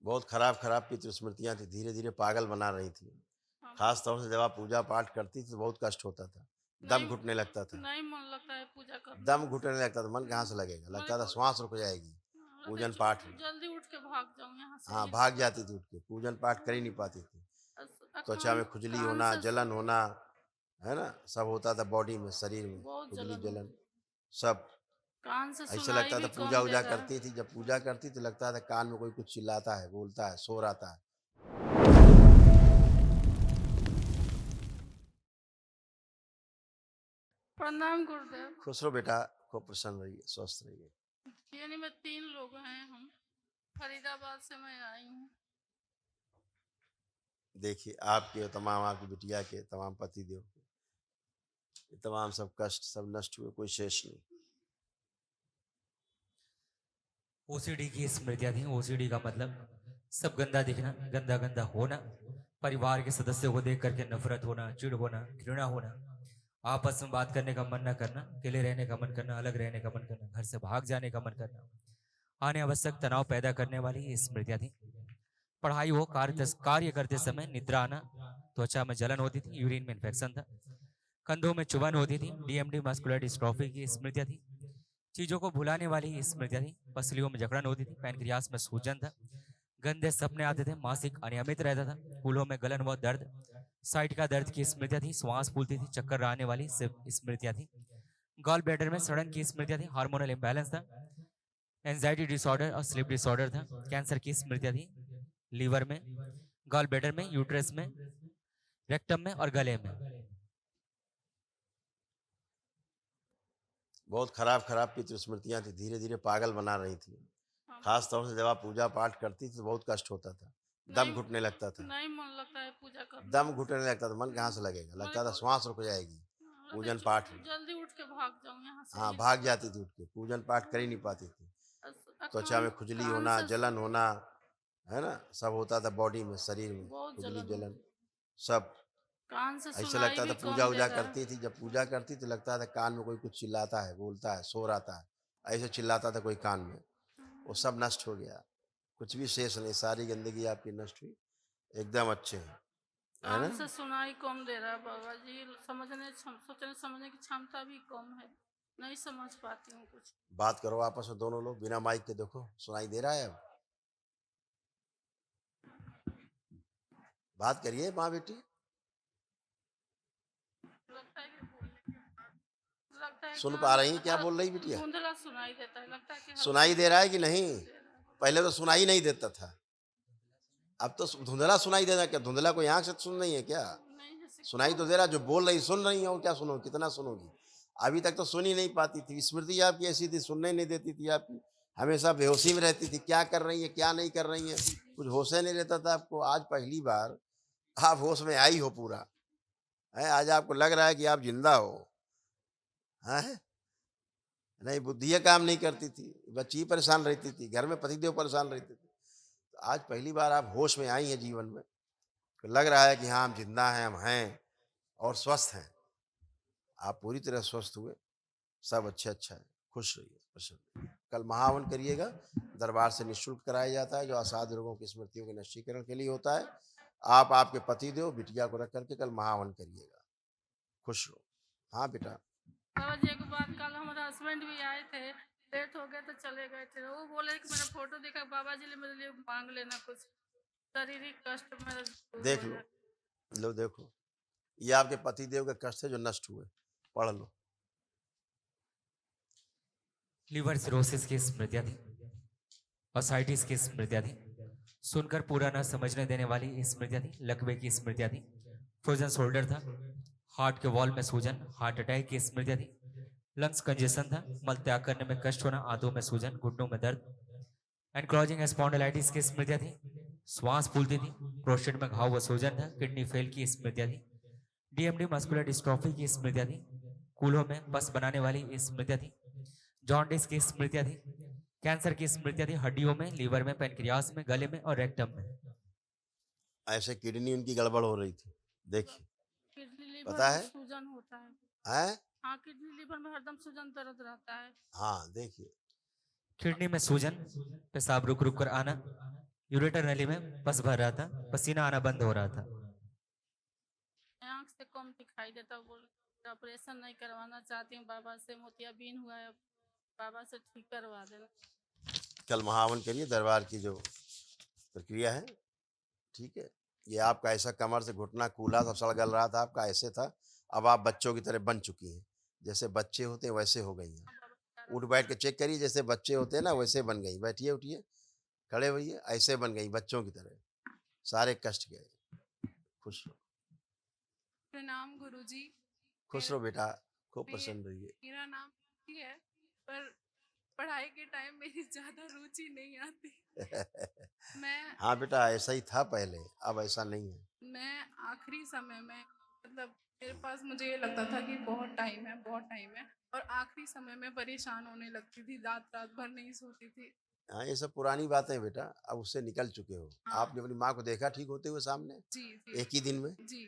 बहुत खराब खराब पितृ स्मृतियाँ थी, धीरे-धीरे पागल बना रही थी। हाँ, ख़ास तौर से जब आप पूजा पाठ करती थी तो बहुत कष्ट होता था, दम नहीं घुटने लगता था। नहीं मन लगता है पूजा करने दम में। घुटने लगता था, मन कहाँ से लगेगा? मैंने लगता था को श्वास रुक जाएगी, लगता है पूजन पाठ में। जल्दी उठ के भाग जाऊं यहाँ से हाँ, ये भाग लगता जाती थी उठ के, पूजन पाठ कर ही नहीं पाती थी। त्वचा कान में खुजली कान होना, से जलन होना, है ना? सब होता था बॉडी में, शरीर में, बहुत खुजली, जलन जलन होती। सब। कान से ऐसा सुनाई लगता था भी कम दे पूजा-वूजा रहा है। करती थी, जब पूजा करती तो लगता था कान में कोई कुछ चिल्लाता है, बोलता है, शोर आता है। प्रणाम गुरुदेव। खुश रहो बेटा, खूब प्रसन्न रहिए, स्वस्थ रहिए। यानी में 3 लोग हैं हम। फरीदाबाद से मैं आई हूँ। देखिए, आपके और तमाम आपकी बिटिया के, तमाम पतिदेव के, ये तमाम सब कष्ट सब नष्ट हुए, कोई शेष नहीं। ओसीडी की स्मृतियां थी। ओसीडी का मतलब सब गंदा दिखना, गंदा गंदा होना, परिवार के सदस्यों को देख करके नफरत होना, चिढ़ होना, घृणा होना, आपस में बात करने का मन न करना, अकेले रहने का मन करना, अलग रहने का मन करना, घर से भाग जाने का मन करना, आने आवश्यक तनाव पैदा करने वाली ये स्मृतियां थी। पढ़ाई हो, कार्य करते समय निद्रा आना, त्वचा में जलन होती थी, यूरिन में इन्फेक्शन था, कंधों में चुभन होती थी, डीएमडी मस्कुलर डिस्ट्रॉफी की स्मृतियां थी। चीजों को भुलाने वाली स्मृतियां थी। पसलियों में जकड़न होती थी, पैनक्रियास में सूजन था, गंदे सपने आते थे, मासिक अनियमित रहता था, कूल्हों में गलन व दर्द, साइड का दर्द की स्मृतियां थी, श्वास फूलती थी, चक्कर आने वाली स्मृतियां थी। गॉल ब्लैडर में सड़न की स्मृतियां थी, हार्मोनल इम्बैलेंस था, एंजाइटी डिसऑर्डर और स्लीप डिसऑर्डर था, कैंसर की स्मृतियां थी, लीवर में, गॉल ब्लैडर में, यूट्रस में, रेक्टम में और गले में। बहुत खराब खराब पितृ स्मृतियाँ थी, धीरे-धीरे पागल बना रही थी। हाँ, ख़ास तौर से जब आप पूजा पाठ करती थी तो बहुत कष्ट होता था, नहीं दम घुटने लगता था। नहीं मन लगता है पूजा करने दम में। घुटने लगता था, मन कहाँ से लगेगा? मैंने लगता था को श्वास रुक जाएगी, लगता पूजन पाठ में। है जल्दी उठ के भाग जाऊं यहाँ से हाँ, ये भाग लगता जाती थी उठ के, पूजन पाठ कर ही नहीं पाती थी। है। त्वचा में खुजली कान होना, से जलन होना, है ना? सब होता था बॉडी में, शरीर में, बहुत खुजली, जलन जलन, होती। सब। कान से ऐसा सुनाई लगता था भी कम दे पूजा-वूजा रहा है। करती थी, जब पूजा करती तो लगता था कान में कोई कुछ चिल्लाता है, बोलता है, शोर आता है। ऐसे चिल्लाता था कोई कान में, वो सब नष्ट हो गया। कुछ भी शेष नहीं, सारी गंदगी आपकी नष्ट हुई, एकदम अच्छे हैं, है कान ना? से सुनाई कम दे रहा है बाबा जी। सोचने समझने की क्षमता भी कम है। नहीं समझ पाती हूँ कुछ। बात करो आपस में दोनों लोग, बिना माइक के देखो, सुनाई दे रहा है अब? बात करिए माँ-बेटी। लगता है कि लगता है सुन पा कान रही हैं क्या बोल रही बिटिया? धुंधला सुनाई देता है। लगता है कि हल्का सुनाई दे रहा है कि नहीं? दे रहा है। पहले तो सुनाई नहीं देता था। अब तो धुंधला सुनाई दे रहा है क्या? धुंधला कोई आँख से सुन रही है क्या? नहीं जैसे सुनाई तो दे रहा है, जो बोल रही सुन रही हो, क्या सुनो, कितना सुनोगी? अभी तक तो सुन ही नहीं पाती थी, स्मृति आपकी ऐसी थी, सुनने नहीं देती थी आपकी, हमेशा बेहोशी में रहती थी, क्या कर रही है, क्या नहीं कर रही है, कुछ होश ही नहीं रहता था आपको। आज पहली बार आप होश में आई हो पूरा, हैं? आज आपको लग रहा है कि आप ज़िंदा हो, हैं? नहीं, बुद्धियाँ काम नहीं करती थी, बच्ची ही परेशान रहती थी, घर में पतिदेव परेशान रहते थे। तो आज पहली बार आप होश में आई हैं जीवन में, तो लग रहा है कि हाँ, हम ज़िंदा हैं, हम हैं और स्वस्थ हैं। आप पूरी तरह स्वस्थ हुए, सब अच्छा है, खुश रहिए, प्रसन्न रहिए। कल महाहवन करिएगा, दरबार से निःशुल्क कराया जाता है, जो असाध्य रोगों की स्मृतियों के नष्टीकरण के लिए होता है। आप आपके पतिदेव, बिटिया को रख करके कल महाहवन करिएगा, खुश रहो। हाँ बेटा, बाबा जी एक बात, कल हमारे हस्बैंड भी आए थे। लेट हो गए तो चले गए थे। वो बोले कि मैंने फोटो देखा, बाबा जी ने मेरे लिए मांग लेना कुछ। शारीरिक कष्ट मेरा दूर देख हो लो, जाए। लो देखो, ये आपके पतिदेव के कष्ट है जो नष्ट हुए, पढ़ लो। लिवर सिरोसिस की स्मृतियां थी, ओसाइटिस की स्मृतियां थी, सुनकर पूरा न समझने देने वाली स्मृतियां थी, लकवे की स्मृतियां थी, फ्रोजन शोल्डर था, हार्ट के वॉल में सूजन, हार्ट अटैक की स्मृतियां थी, लंग्स कंजेशन था, मल त्याग करने में कष्ट होना, आंतों में सूजन, घुटनों में दर्द, एनक्लोजिंग स्पॉन्डिलाइटिस की स्मृतियां थी, श्वास फूलती थी, प्रोस्टेट में घाव व सूजन था, किडनी फेल की स्मृतियां थी, डीएमडी मस्कुलर डिस्ट्रॉफी की स्मृतियां थी, कूल्हों में पस बनाने वाली स्मृतियां थी, जॉन्डिस की स्मृतियां थी, कैंसर की स्मृतियां थी, हड्डियों में, लीवर में, पैनक्रियास में, गले में और रेक्टम में। ऐसे किडनी उनकी गड़बड़ हो रही थी, देखिए, किडनी लीवर पता में है? सूजन होता है। हैं? हाँ, किडनी लीवर में हरदम सूजन दर्द रहता है। हाँ, देखिए, किडनी में सूजन, पेशाब रुक रुक कर आना, यूरेटर नली में पस भर रहा था, पसीना आना बंद हो रहा था। आँख से कम दिखाई देता, बोल ऑपरेशन नहीं करवाना चाहती हूँ, बाबा से मोतियाबिंद हुआ है, बाबा से ठीक करवा देना। कल महावन करिए, दरबार की जो प्रक्रिया है, ठीक है। ये आपका ऐसा कमर से घुटना कूला सब सड़ गल रहा था, आपका ऐसे था, अब आप बच्चों की तरह बन चुकी हैं, जैसे बच्चे होते हैं वैसे हो गई हैं। हाँ, बाबा बता रहा उठ बैठ के चेक करिए, जैसे बच्चे होते हैं ना वैसे बन गई। बैठिए, उठिए, खड़े होइए, ऐसे बन गई बच्चों की तरह, सारे कष्ट गए। खुश रहो, प्रणाम गुरुजी। खुश रहो बेटा, खूब मे- प्रसन्न रहिए। मेरा नाम ही है, पर पढ़ाई के टाइम मेरी ज्यादा रुचि नहीं आती। मैं हाँ बेटा, ऐसा ही था पहले, अब ऐसा नहीं है। मैं आखिरी समय में, मतलब मेरे पास मुझे ये लगता था कि बहुत टाइम है, बहुत टाइम है, और आखिरी समय में परेशान होने लगती थी, रात रात भर नहीं सोती थी। हाँ, ये सब पुरानी बातें हैं बेटा, अब उससे निकल चुके हो। हाँ। आपने अपनी माँ को देखा ठीक होते हुए सामने जी जी एक ही दिन में, जी।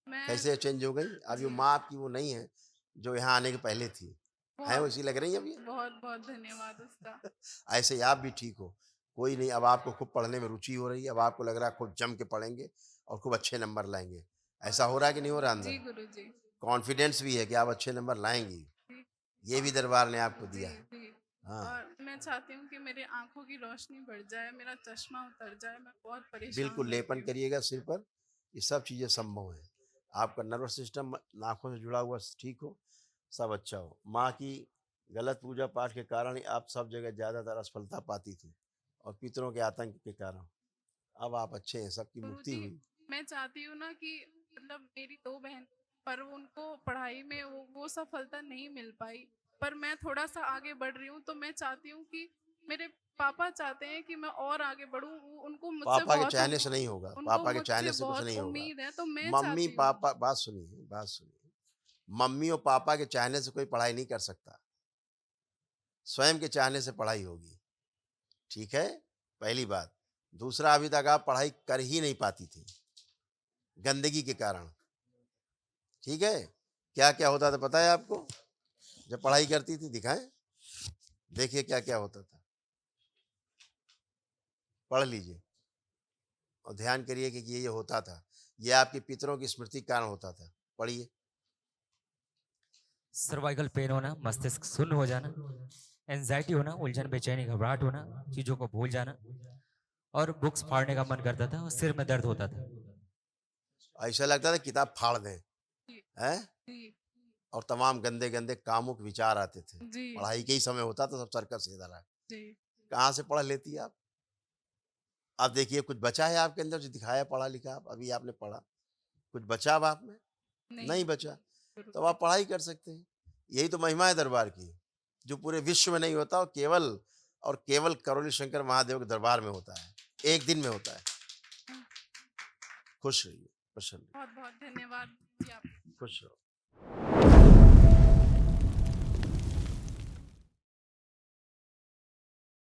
मैं कैसे चेंज हो गई। अब ये जी। माँ आपकी वो नहीं है जो यहाँ आने के पहले थी, है बहुत वैसी लग रही है अब ये। बहुत बहुत धन्यवाद उसका। ऐसे ही आप भी ठीक हो, कोई नहीं। अब आपको खूब पढ़ने में रुचि हो रही है, अब आपको लग रहा है खूब जम के पढ़ेंगे और खूब अच्छे नंबर लाएंगे। ऐसा हो रहा है कि नहीं हो रहा जी अंदर? गुरुजी। कॉन्फिडेंस भी है कि आप अच्छे नंबर लाएंगी, जी ये भी दरबार ने आपको जी दिया है। जी। हाँ, और मैं चाहती हूँ कि मेरी आंखों की रोशनी बढ़ जाए, मेरा चश्मा उतर जाए, मैं बहुत परेशान बिल्कुल रहती लेपन हूँ। करिएगा सिर पर, ये सब चीज़ें संभव है। आपका नर्वस सिस्टम नाखों से जुड़ा हुआ ठीक हो, सब अच्छा हो। माँ की गलत पूजा पाठ के कारण ही आप सब जगह ज़्यादातर असफलता पाती थी, और पितरों के आतंक के कारण। अब आप अच्छे हैं, सबकी मुक्ति गुरुजी, हुई। मैं चाहती हूँ ना कि, मतलब मेरी 2 बहन, पर उनको पढ़ाई में वो सफलता नहीं मिल पाई, पर मैं थोड़ा सा आगे बढ़ रही हूँ, तो मैं चाहती हूँ कि मेरे पापा चाहते हैं कि मैं और आगे बढ़ूँ। उनको मुझसे पापा के बहुत चाहने से नहीं होगा, उनको पापा के मुझसे चाहने से कुछ बहुत नहीं होगा। उम्मीद है, तो मैं मम्मी चाहती हूँ। पापा, बात सुनिए, बात सुनिए। मम्मी और पापा के चाहने से कोई पढ़ाई नहीं कर सकता, स्वयं के चाहने से पढ़ाई होगी, ठीक है, पहली बात। दूसरा, अभी तक आप पढ़ाई कर ही नहीं पाती थी, गंदगी के कारण, ठीक है। क्या क्या होता था पता है आपको जब पढ़ाई करती थी? दिखाएं, देखिए क्या क्या होता था, पढ़ लीजिए और ध्यान करिए कि ये होता था। ये आपके पितरों की स्मृति के कारण होता था, पढ़िए। सर्वाइकल पेन होना, मस्तिष्क शून्य हो जाना, एंजाइटी होना, उलझन, बेचैनी, घबराहट होना, चीजों को भूल जाना, और बुक्स फाड़ने का मन करता था और सिर में दर्द होता था। ऐसा लगता था किताब फाड़ दें, जी हैं, जी और तमाम गंदे गंदे कामुक विचार आते थे। जी पढ़ाई के ही समय होता था, सब सर्कस इधर है। जी। कहाँ से पढ़ लेती आप? अब देखिए कुछ बचा है आपके अंदर जो दिखाया पढ़ा लिखा आप? अभी आपने पढ़ा, कुछ बचा अब आप में? नहीं नहीं बचा। तो गुरुजी। आप पढ़ाई कर सकते हैं। यही तो महिमा है दरबार की, जो पूरे विश्व में नहीं होता, और केवल करौली शंकर महादेव के दरबार में होता है, एक दिन में होता है। खुश रहिए, प्रसन्न रहिए, बहुत बहुत धन्यवाद जी आप। खुश रहो।